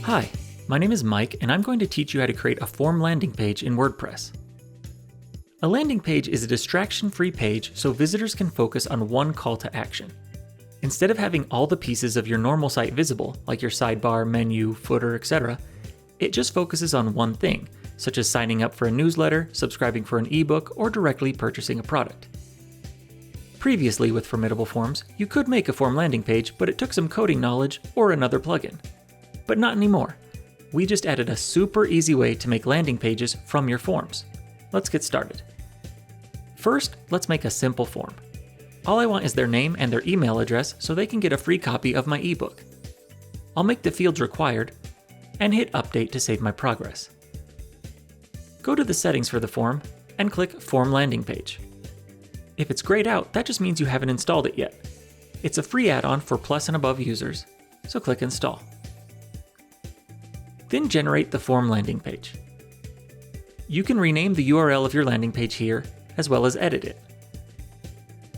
Hi, my name is Mike and I'm going to teach you how to create a form landing page in WordPress. A landing page is a distraction-free page so visitors can focus on one call to action. Instead of having all the pieces of your normal site visible, like your sidebar, menu, footer, etc., it just focuses on one thing, such as signing up for a newsletter, subscribing for an ebook, or directly purchasing a product. Previously with Formidable Forms, you could make a form landing page, but it took some coding knowledge or another plugin. But not anymore. We just added a super easy way to make landing pages from your forms. Let's get started. First, let's make a simple form. All I want is their name and their email address so they can get a free copy of my ebook. I'll make the fields required and hit Update to save my progress. Go to the settings for the form and click Form Landing Page. If it's grayed out, that just means you haven't installed it yet. It's a free add-on for Plus and above users, so click Install. Then generate the form landing page. You can rename the URL of your landing page here, as well as edit it.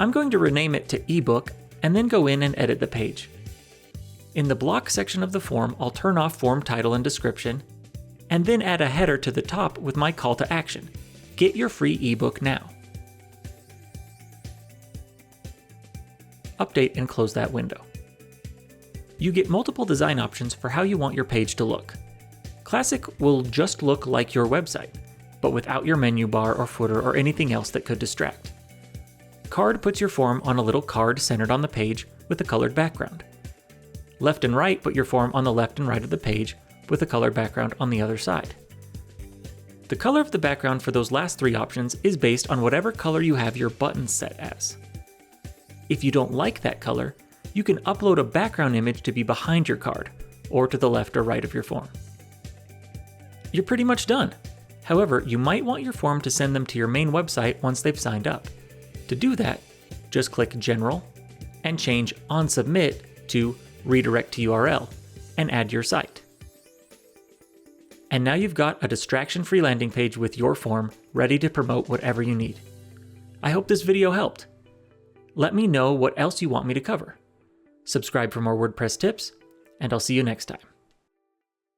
I'm going to rename it to ebook and then go in and edit the page. In the block section of the form, I'll turn off form title and description, and then add a header to the top with my call to action. Get your free ebook now. Update and close that window. You get multiple design options for how you want your page to look. Classic will just look like your website, but without your menu bar or footer or anything else that could distract. Card puts your form on a little card centered on the page with a colored background. Left and right put your form on the left and right of the page with a colored background on the other side. The color of the background for those last three options is based on whatever color you have your buttons set as. If you don't like that color, you can upload a background image to be behind your card, or to the left or right of your form. You're pretty much done. However, you might want your form to send them to your main website once they've signed up. To do that, just click General and change On Submit to Redirect to URL and add your site. And now you've got a distraction-free landing page with your form ready to promote whatever you need. I hope this video helped. Let me know what else you want me to cover. Subscribe for more WordPress tips, and I'll see you next time.